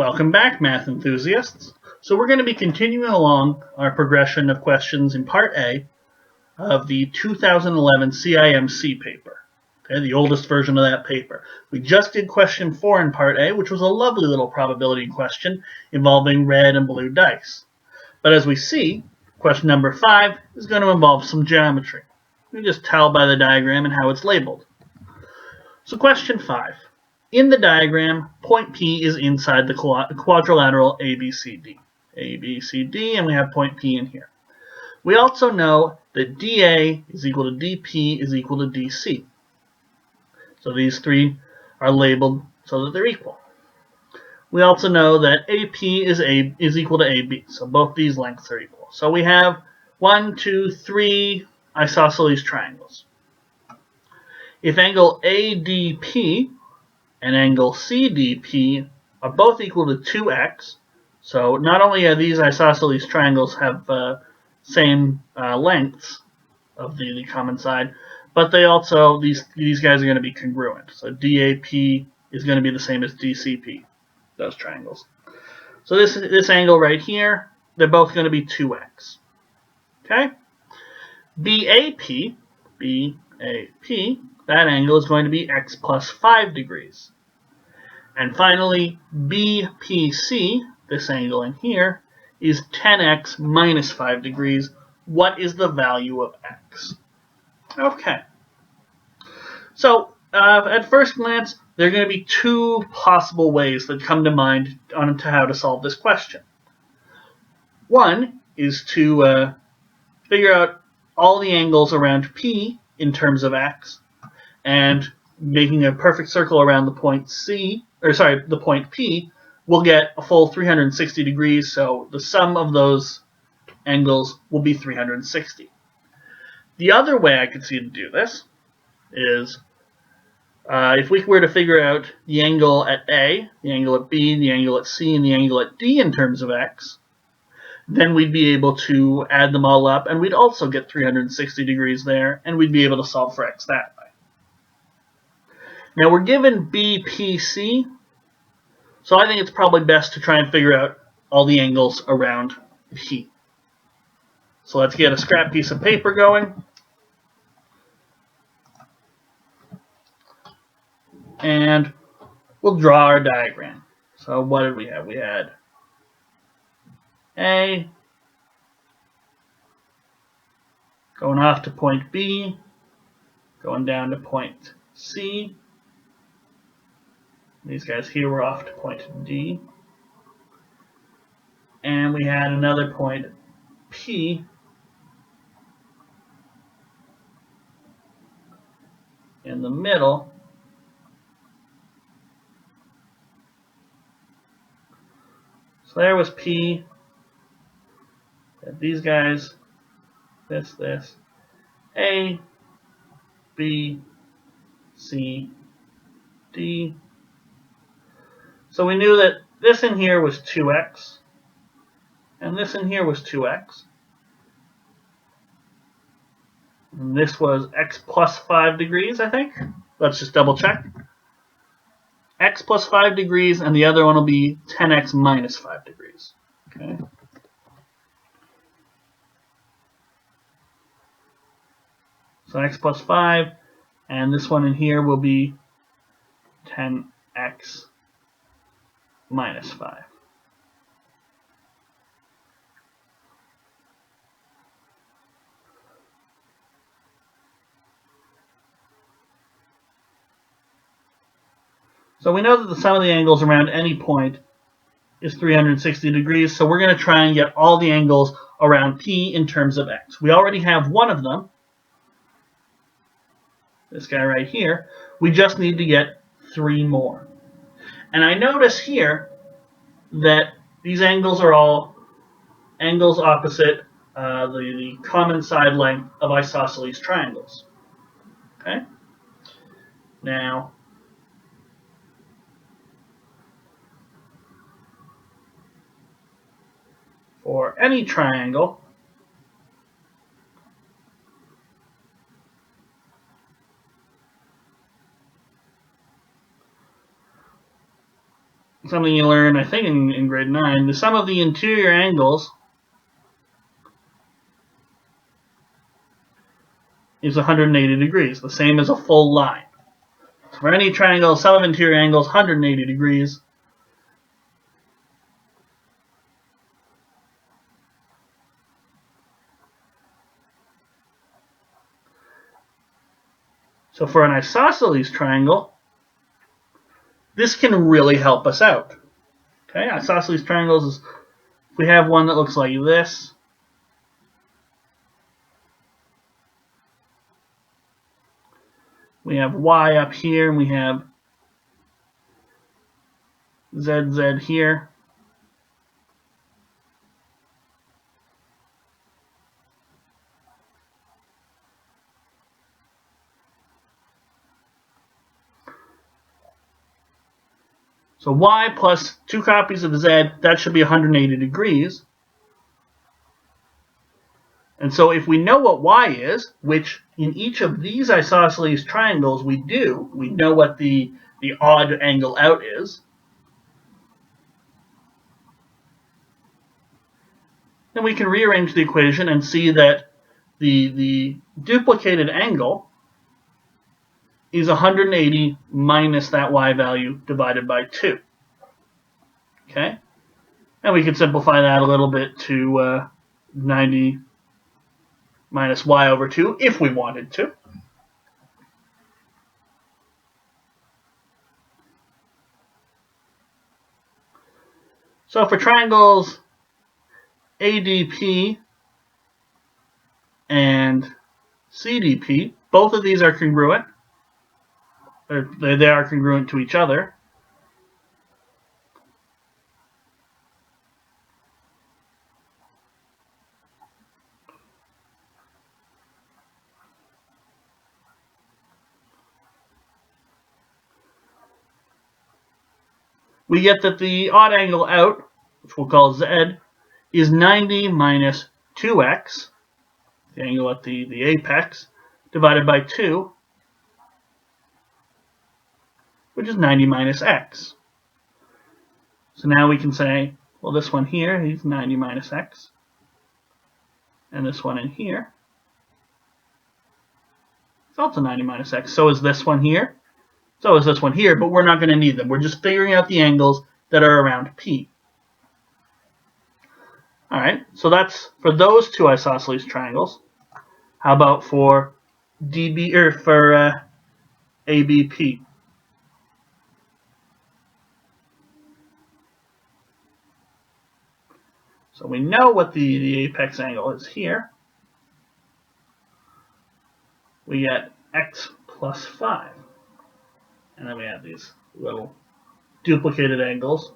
Welcome back, math enthusiasts. So we're going to be continuing along our progression of questions in Part A of the 2011 Cimc paper, okay, the oldest version of that paper. We just did question 4 in Part A, which was a lovely little probability question involving red and blue dice. But as we see, question number 5 is going to involve some geometry. You can just tell by the diagram and how it's labeled. So question 5. In the diagram, point P is inside the quadrilateral ABCD. ABCD, and we have point P in here. We also know that DA is equal to DP is equal to DC. So these three are labeled so that they're equal. We also know that AP is equal to AB, so both these lengths are equal. So we have 1, 2, 3 isosceles triangles. If angle ADP and angle CDP are both equal to 2x, so not only are these isosceles triangles have same lengths of the common side, but they also, these guys are going to be congruent. So DAP is going to be the same as DCP, those triangles. So this angle right here, they're both going to be 2x. Okay? BAP, that angle is going to be x plus 5 degrees. And finally, BPC, this angle in here, is 10x minus 5 degrees. What is the value of x? Okay. So, at first glance, there are going to be two possible ways that come to mind on to how to solve this question. One is to figure out all the angles around P in terms of x, and making a perfect circle around the point the point P, we'll get a full 360 degrees, so the sum of those angles will be 360. The other way I could see to do this is if we were to figure out the angle at A, the angle at B, the angle at C, and the angle at D in terms of x, then we'd be able to add them all up, and we'd also get 360 degrees there, and we'd be able to solve for x that way. Now we're given BPC, so I think it's probably best to try and figure out all the angles around P. So let's get a scrap piece of paper going. And we'll draw our diagram. So what did we have? We had A going off to point B, going down to point C. These guys here were off to point D. And we had another point P in the middle. So there was P. These guys, this, A, B, C, D. So we knew that this in here was 2x, and this in here was 2x. And this was x plus 5 degrees, I think. Let's just double check. X plus 5 degrees, and the other one will be 10x minus 5 degrees. Okay. So x plus 5, and this one in here will be 10x minus 5. So we know that the sum of the angles around any point is 360 degrees, so we're going to try and get all the angles around P in terms of x. We already have one of them, this guy right here. We just need to get 3 more. And I notice here that these angles are all angles opposite the common side length of isosceles triangles. Okay? Now, for any triangle, something you learn, I think, in grade 9, the sum of the interior angles is 180 degrees, the same as a full line. So for any triangle, sum of interior angles, 180 degrees. So for an isosceles triangle, this can really help us out. Okay, isosceles triangles is, if we have one that looks like this, we have y up here, and we have z here. So y plus 2 copies of z, that should be 180 degrees. And so if we know what y is, which in each of these isosceles triangles we do, we know what the odd angle out is, then we can rearrange the equation and see that the duplicated angle is 180 minus that y value divided by 2. Okay? And we can simplify that a little bit to 90 minus y over 2 if we wanted to. So for triangles ADP and CDP, both of these are congruent. They are congruent to each other. We get that the odd angle out, which we'll call z, is 90 minus 2x, the angle at the apex, divided by 2, which is 90 minus x. So now we can say, well, this one here is 90 minus x, and this one in here is also 90 minus x. So is this one here, so is this one here, but we're not going to need them. We're just figuring out the angles that are around P. All right, so that's for those two isosceles triangles. How about for DB or for ABP? So we know what the apex angle is here. We get x plus 5. And then we have these little duplicated angles.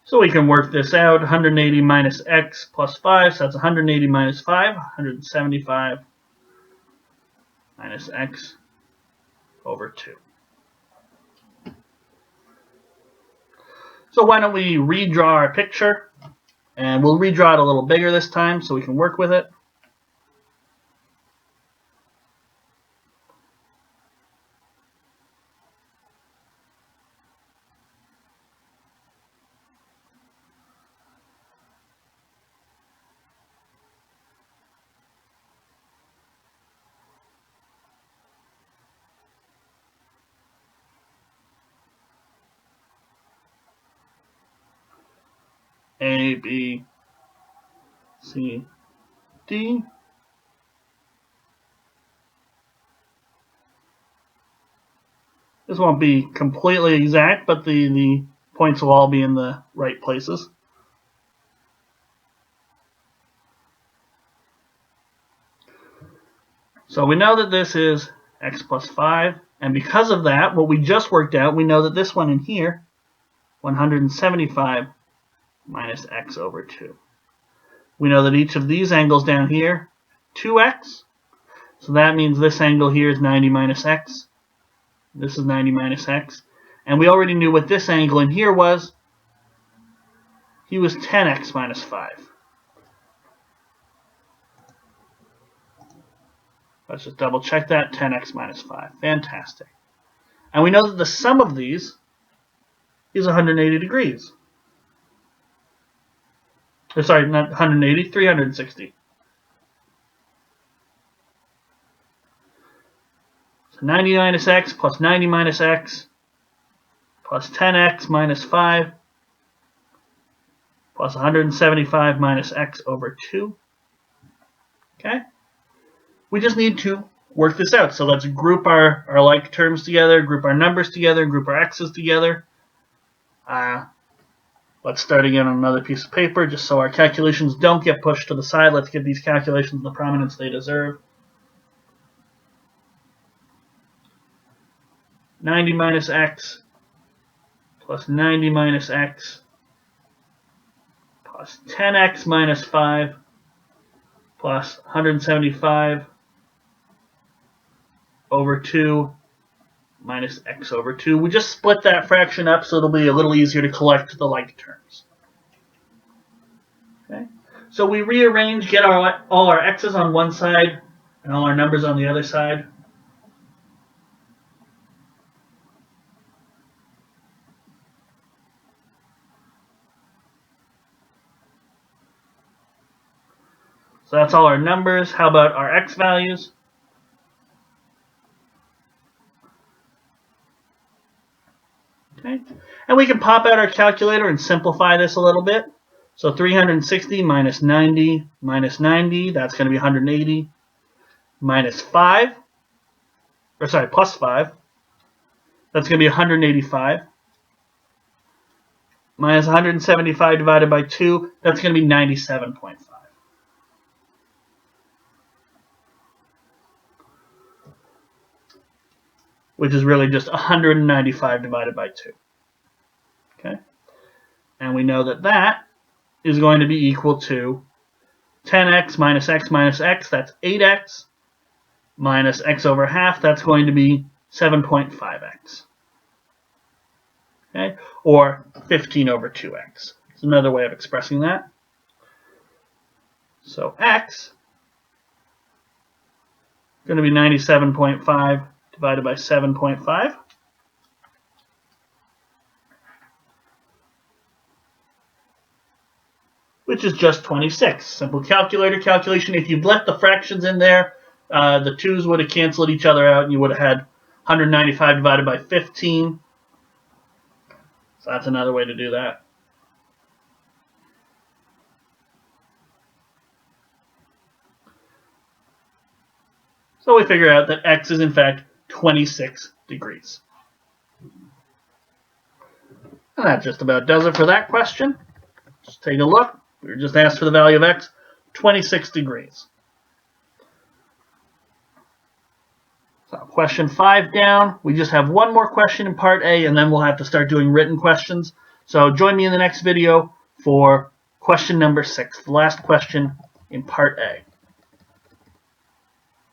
So we can work this out. 180 minus x plus 5, so that's 180 minus 5, 175 minus x over 2. So why don't we redraw our picture, and we'll redraw it a little bigger this time so we can work with it. A, B, C, D. This won't be completely exact, but the points will all be in the right places. So we know that this is x plus 5, and because of that, what we just worked out, we know that this one in here, 175 minus x over 2. We know that each of these angles down here, 2x. So that means this angle here is 90 minus x. This is 90 minus x. And we already knew what this angle in here was. He was 10x minus 5. Let's just double check that. 10x minus 5. Fantastic. And we know that the sum of these is 180 degrees. Or sorry, not 180, 360. So 90 minus x plus 90 minus x plus 10x minus 5 plus 175 minus x over 2. Okay? We just need to work this out. So let's group our like terms together, group our numbers together, group our x's together. Let's start again on another piece of paper just so our calculations don't get pushed to the side. Let's give these calculations the prominence they deserve. 90 minus x plus 90 minus x plus 10x minus 5 plus 175 over 2 minus x over 2. We just split that fraction up so it'll be a little easier to collect the like terms. Okay? So we rearrange, get all our x's on one side and all our numbers on the other side. So that's all our numbers. How about our x values? Okay. And we can pop out our calculator and simplify this a little bit. So 360 minus 90 minus 90, that's going to be 180, minus 5, or sorry, plus 5, that's going to be 185, minus 175 divided by 2, that's going to be 97.5. Which is really just 195 divided by 2. Okay? And we know that that is going to be equal to 10x minus x, that's 8x, minus x over half, that's going to be 7.5x. Okay? Or 15 over 2x. It's another way of expressing that. So x is going to be 97.5 divided by 7.5. Which is just 26. Simple calculator calculation. If you'd left the fractions in there, the 2's would have canceled each other out and you would have had 195 divided by 15. So that's another way to do that. So we figure out that x is in fact 26 degrees. And that just about does it for that question. Just take a look. We were just asked for the value of x, 26 degrees. So question 5 down. We just have one more question in part A, and then we'll have to start doing written questions. So join me in the next video for question number 6, the last question in part A.